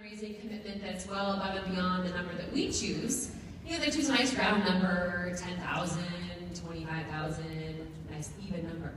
fundraising commitment that's well above and beyond the number that we choose. You know, they choose a nice round number, 10,000, 25,000, nice even number.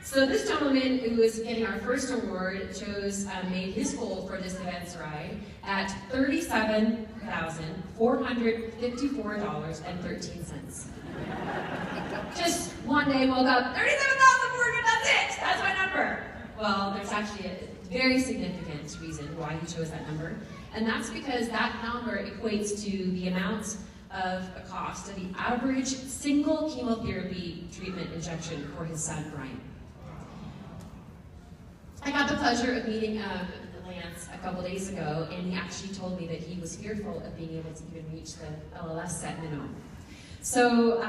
So this gentleman who is getting our first award made his goal for this event's ride at $37,454.13. Just one day woke up, 37,400, that's it, that's my number. Well, there's actually a very significant reason why he chose that number, and that's because that number equates to the amount of a cost of the average single chemotherapy treatment injection for his son, Brian. I got the pleasure of meeting Lance a couple days ago, and he actually told me that he was fearful of being able to even reach the LLS set minimum. So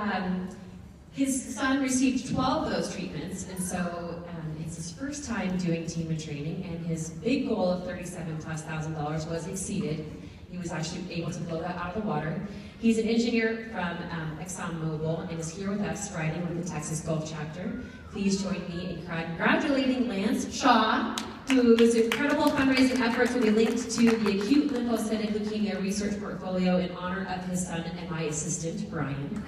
his son received 12 of those treatments, and so it's his first time doing team and training, and his big goal of $37,000+ was exceeded. He was actually able to blow that out of the water. He's an engineer from ExxonMobil and is here with us riding with the Texas Gulf chapter. Please join me in congratulating Lance Shaw, whose incredible fundraising efforts will be linked to the Acute Lymphocytic Leukemia Research Portfolio in honor of his son and my assistant, Brian.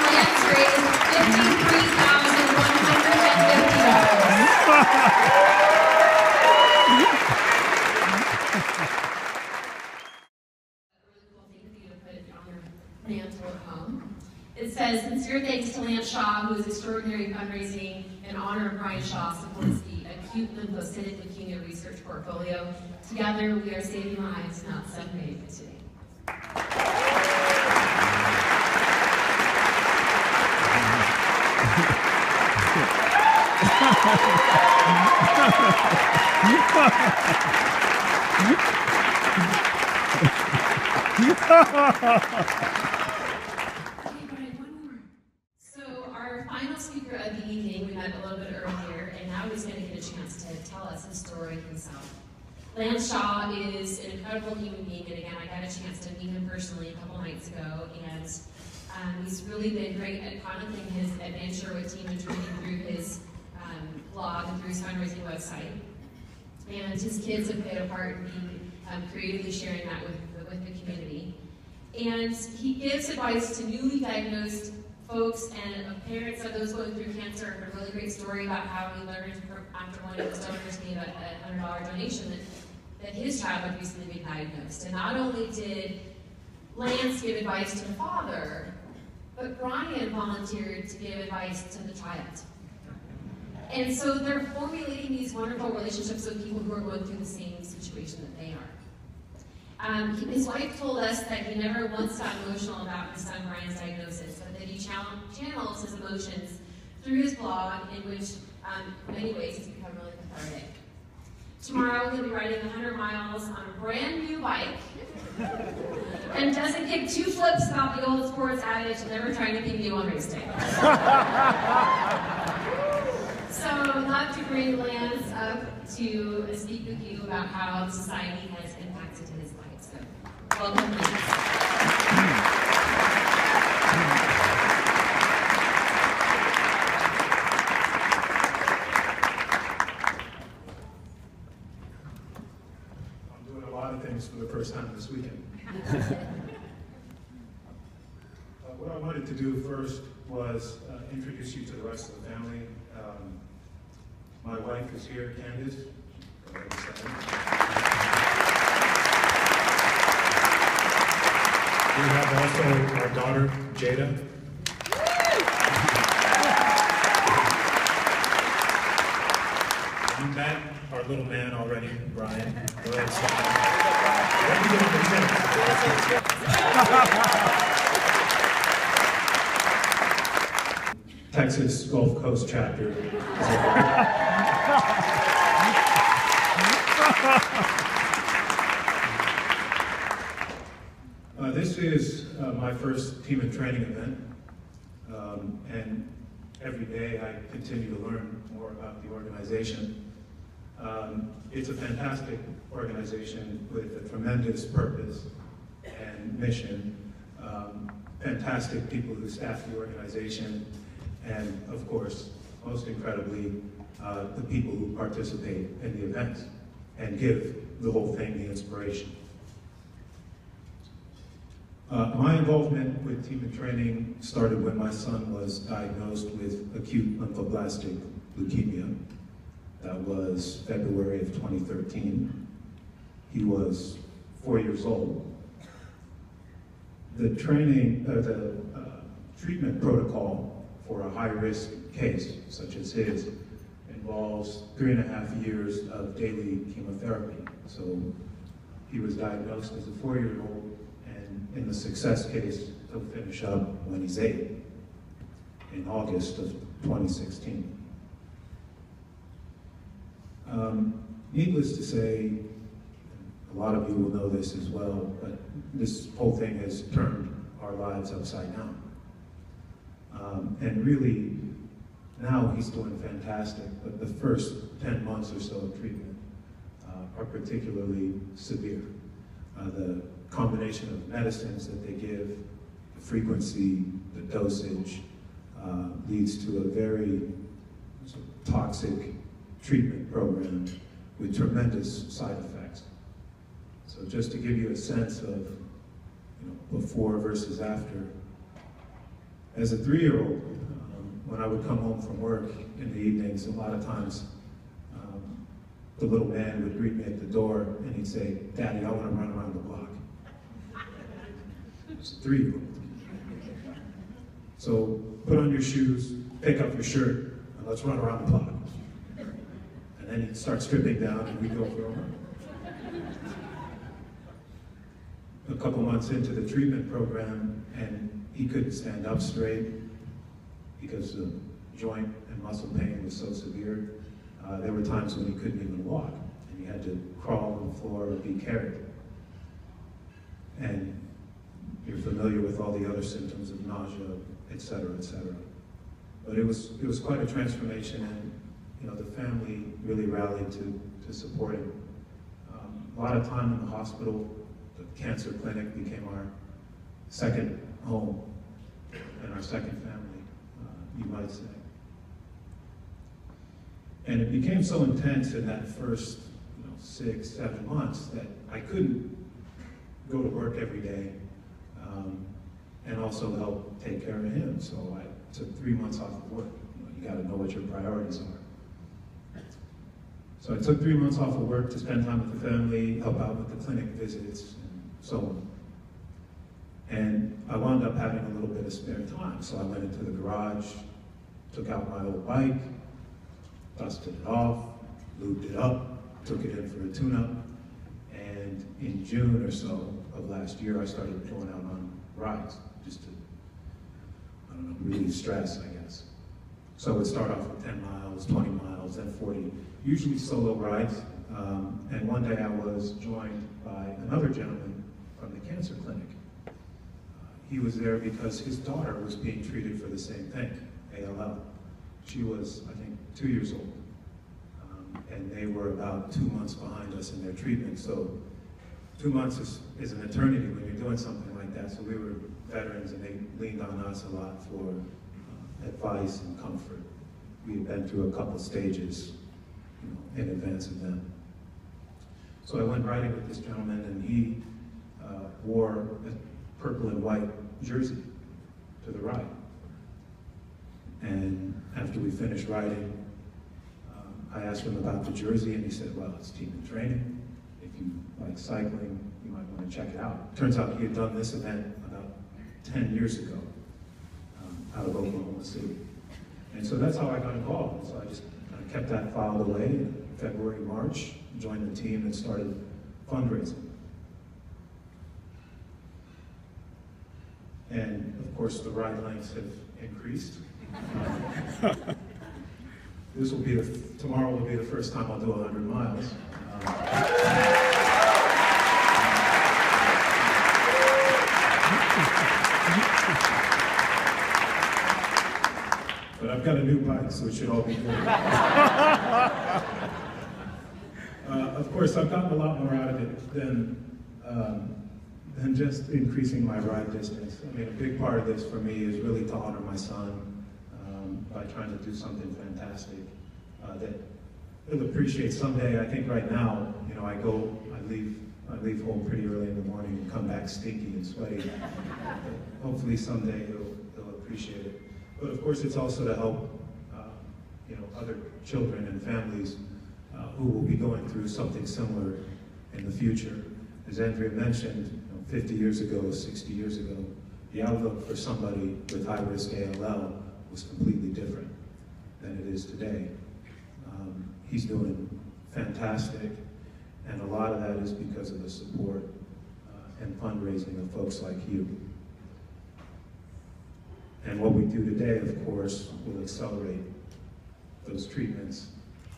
Lance raised It says, sincere thanks to Lance Shaw, whose extraordinary fundraising in honor of Brian Shaw supports the Acute Lymphocytic Leukemia Research Portfolio. Together, we are saving lives, not celebrating it today. So our final speaker of the evening, we met a little bit earlier, and now he's going to get a chance to tell us his story himself. Lance Shaw is an incredible human being, and again, I got a chance to meet him personally a couple nights ago, and he's really been great at chronicling his adventure with Team and Training through his blog and through his fundraising website. And his kids have played a part in being creatively sharing that with the community. And he gives advice to newly diagnosed folks and parents of those going through cancer. I heard a really great story about how he learned after one of his donors gave a $100 donation that his child had recently been diagnosed. And not only did Lance give advice to the father, but Brian volunteered to give advice to the child. And so they're formulating these wonderful relationships with people who are going through the same situation that they are. His wife told us that he never once got emotional about his son Brian's diagnosis, but that he channels his emotions through his blog, in which, in many ways, he's become really cathartic. Tomorrow, he'll be riding 100 miles on a brand new bike, and doesn't give two flips about the old sports adage, never try anything new on race day. So I'd love to bring Lance up to speak with you about how society has impacted his life. So welcome, Lance. I'm doing a lot of things for the first time this weekend. What I wanted to do first was introduce you to the rest of the family. My wife is here, Candace. We have also our daughter, Jada. You met our little man already, Brian. Go ahead, Texas Gulf Coast chapter. This is my first team and training event, and every day I continue to learn more about the organization. It's a fantastic organization with a tremendous purpose, and mission, fantastic people who staff the organization, and of course, most incredibly, the people who participate in the events and give the whole thing the inspiration. My involvement with Team in Training started when my son was diagnosed with acute lymphoblastic leukemia. That was February of 2013. He was 4 years old. The treatment protocol for a high-risk case, such as his, involves 3.5 years of daily chemotherapy. So he was diagnosed as a 4-year-old, and in the success case, he'll finish up when he's 8, in August of 2016. Needless to say, a lot of you will know this as well, but this whole thing has turned our lives upside down. And really, now he's doing fantastic, but the first 10 months or so of treatment are particularly severe. The combination of medicines that they give, the frequency, the dosage, leads to a very toxic treatment program with tremendous side effects. So just to give you a sense of before versus after, as a 3-year-old, when I would come home from work in the evenings, a lot of times the little man would greet me at the door and he'd say, "Daddy, I want to run around the block." I was a 3-year-old. So put on your shoes, pick up your shirt, and let's run around the block. And then he'd start stripping down and we'd go for a run. A couple months into the treatment program, and he couldn't stand up straight because the joint and muscle pain was so severe. There were times when he couldn't even walk, and he had to crawl on the floor or be carried. And you're familiar with all the other symptoms of nausea, et cetera, et cetera. But it was quite a transformation, and the family really rallied to support him. A lot of time in the hospital. The cancer clinic became our second home and our second family, you might say. And it became so intense in that first 6, 7 months that I couldn't go to work every day and also help take care of him. So I took 3 months off of work. You got to know what your priorities are. So I took 3 months off of work to spend time with the family, help out with the clinic visits, and so on. And I wound up having a little bit of spare time. So I went into the garage, took out my old bike, dusted it off, lubed it up, took it in for a tune-up, and in June or so of last year, I started going out on rides, just to, relieve stress, I guess. So I would start off with 10 miles, 20 miles, then 40, usually solo rides. And one day I was joined by another gentleman from the cancer clinic. He was there because his daughter was being treated for the same thing, ALL. She was, I think, 2 years old. And they were about 2 months behind us in their treatment. So 2 months is an eternity when you're doing something like that. So we were veterans, and they leaned on us a lot for advice and comfort. We had been through a couple stages in advance of them. So I went riding with this gentleman, and he wore a purple and white jersey to the ride. And after we finished riding, I asked him about the jersey, and he said, "Well, it's Team in Training. If you like cycling, you might want to check it out." Turns out he had done this event about 10 years ago out of Oklahoma City. And so that's how I got involved. So I just kept that filed away. In February, March, joined the team and started fundraising. And of course, the ride lengths have increased. Tomorrow will be the first time I'll do 100 miles. But I've got a new bike, so it should all be good. Of course, I've gotten a lot more out of it than than just increasing my ride distance. I mean, a big part of this for me is really to honor my son by trying to do something fantastic that he'll appreciate someday. I think right now, you know, I leave home pretty early in the morning and come back stinky and sweaty. But hopefully someday he'll appreciate it. But of course, it's also to help you know, other children and families who will be going through something similar in the future. As Andrea mentioned, you know, 50 years ago, 60 years ago, the outlook for somebody with high-risk ALL was completely different than it is today. He's doing fantastic, and a lot of that is because of the support and fundraising of folks like you. And what we do today, of course, will accelerate those treatments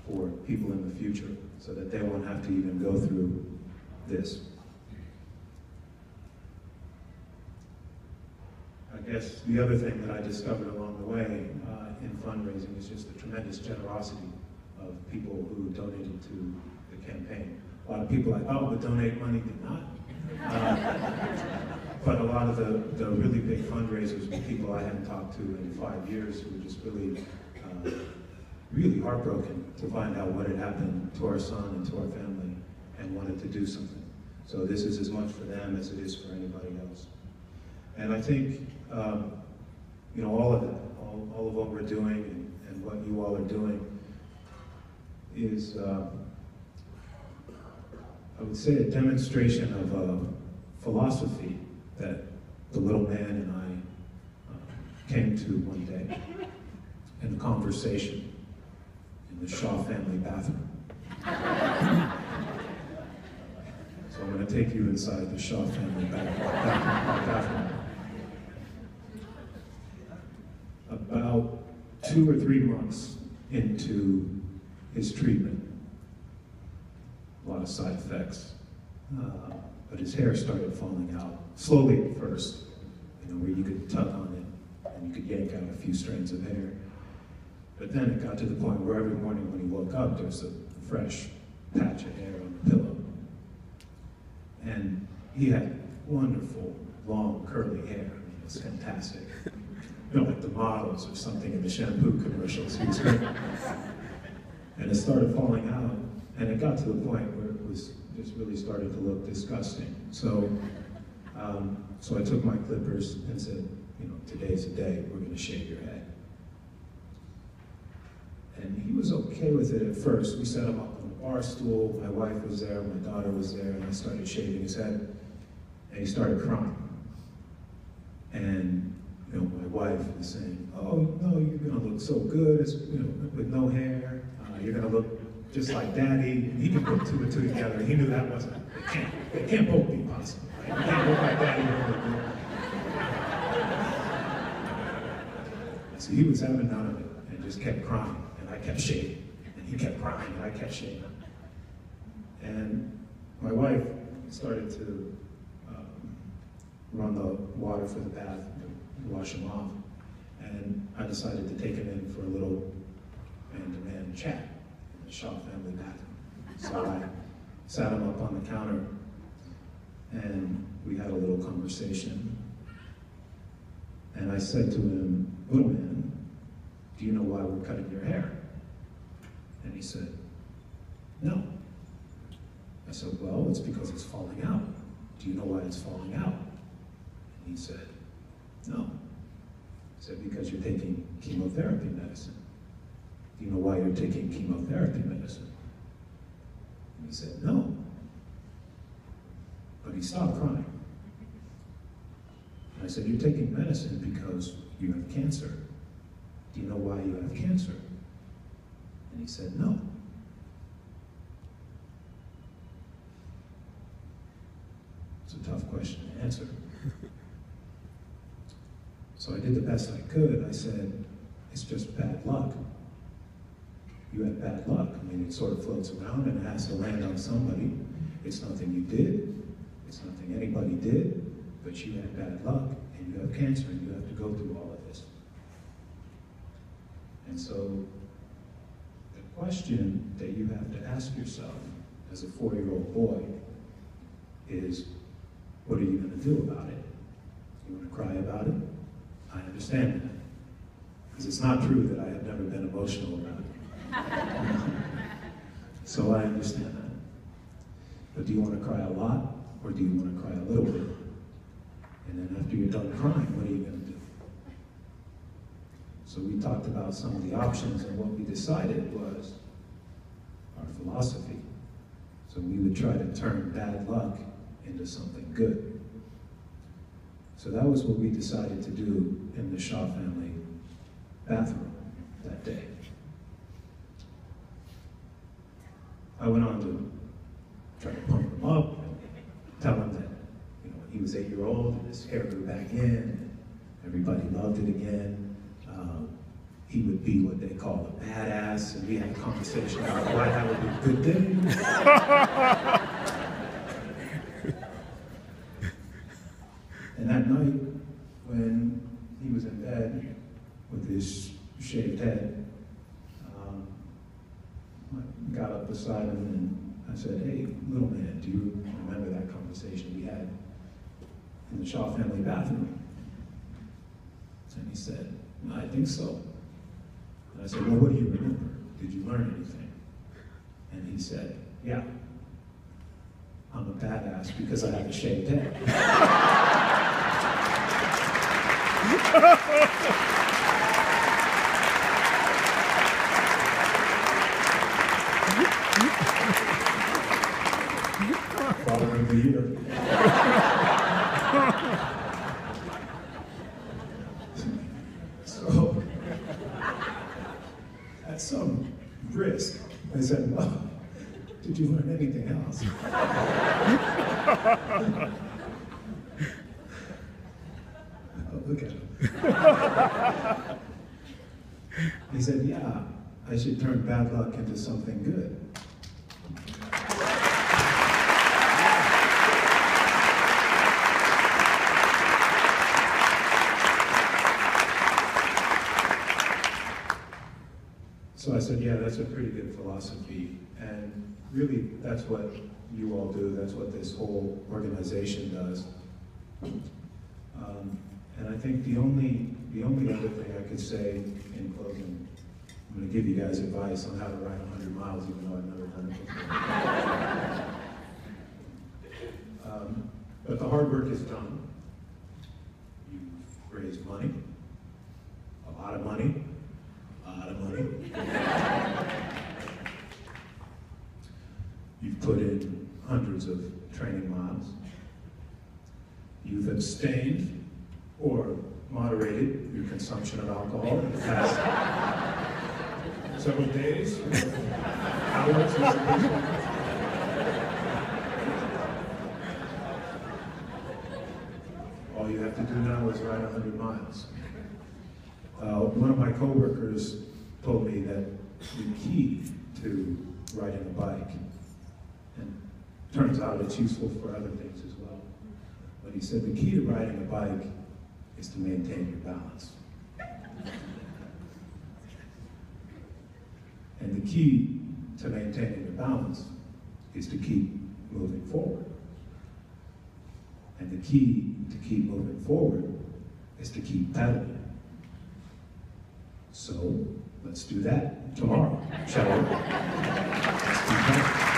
for people in the future so that they won't have to even go through this. I guess the other thing that I discovered along the way in fundraising is just the tremendous generosity of people who donated to the campaign. A lot of people I thought would donate money did not. But a lot of the really big fundraisers were people I hadn't talked to in 5 years who were just really heartbroken to find out what had happened to our son and to our family and wanted to do something. So this is as much for them as it is for anybody else. And I think, you know, all of that, all of what we're doing and what you all are doing is, I would say, a demonstration of a philosophy that the little man and I came to one day in a conversation in the Shaw family bathroom. So I'm going to take you inside the Shaw family bathroom. About 2 or 3 months into his treatment, a lot of side effects, but his hair started falling out, slowly at first, you know, where you could tug on it and you could yank out a few strands of hair. But then it got to the point where every morning when he woke up, there was a fresh patch of hair on the pillow. And he had wonderful, long, curly hair. I mean, it was fantastic. You know, like the models or something in the shampoo commercials. He was great. And it started falling out, and it got to the point where it was just really started to look disgusting. So, so I took my clippers and said, you know, today's the day, we're going to shave your head. And he was okay with it at first. We set him up on a bar stool. My wife was there, my daughter was there, and I started shaving his head, and he started crying. And you know, my wife was saying, "Oh, no, you're going to look so good, you know, with no hair. You're going to look just like Daddy." And he could put 2 and 2 together. He knew that wasn't. It can't both be possible. Right? You can't look like Daddy and look good. So he was having none of it and just kept crying. I kept shaving, and he kept crying, and I kept shaving. And my wife started to run the water for the bath to wash him off. And I decided to take him in for a little man-to-man chat in the Shaw family bathroom. So I sat him up on the counter, and we had a little conversation. And I said to him, "Little man, do you know why we're cutting your hair?" And he said, "No." I said, "Well, it's because it's falling out. Do you know why it's falling out?" And he said, "No." I said, "Because you're taking chemotherapy medicine. Do you know why you're taking chemotherapy medicine?" And he said, "No." But he stopped crying. And I said, "You're taking medicine because you have cancer. Do you know why you have cancer?" And he said, "No." It's a tough question to answer. So I did the best I could. I said, "It's just bad luck. You had bad luck. I mean, it sort of floats around and it has to land on somebody. It's nothing you did. It's nothing anybody did, but you had bad luck and you have cancer and you have to go through all of this." And so the question that you have to ask yourself as a 4-year-old boy is, What are you going to do about it? You want to cry about it? I understand that. Because it's not true that I have never been emotional about it. So I understand that. But do you want to cry a lot, or do you want to cry a little bit? And then after you're done crying, what are you going to do? So we talked about some of the options, and what we decided was our philosophy. So we would try to turn bad luck into something good. So that was what we decided to do in the Shaw family bathroom that day. I went on to try to pump him up and tell him that, you know, when he was 8 years old and his hair grew back in, and everybody loved it again. He would be what they call a badass, and we had a conversation about why that would be a good thing. And that night, when he was in bed with his shaved head, I got up beside him and I said, "Hey, little man, do you remember that conversation we had in the Shaw family bathroom?" And he said, "I think so." And I said, "Well, what do you remember? Did you learn anything?" And he said, "Yeah, I'm a badass because I have a shaved head." Following the year. So, at some risk, I said, "Well, did you learn anything else?" Oh, look at him. He said, "Yeah, I should turn bad luck into something good." So I said, "Yeah, that's a pretty good philosophy." And really, that's what you all do. That's what this whole organization does. And I think the only other thing I could say in closing, I'm going to give you guys advice on how to ride 100 miles, even though I've never done it before. But the hard work is done. You've raised money, a lot of money. You've put in hundreds of training miles. You've abstained or moderated your consumption of alcohol in the past several days, hours. All you have to do now is ride 100 miles. One of my coworkers told me that the key to riding a bike, and turns out it's useful for other things as well, but he said the key to riding a bike is to maintain your balance. And the key to maintaining your balance is to keep moving forward. And the key to keep moving forward is to keep pedaling. So let's do that tomorrow, shall we? Let's do that.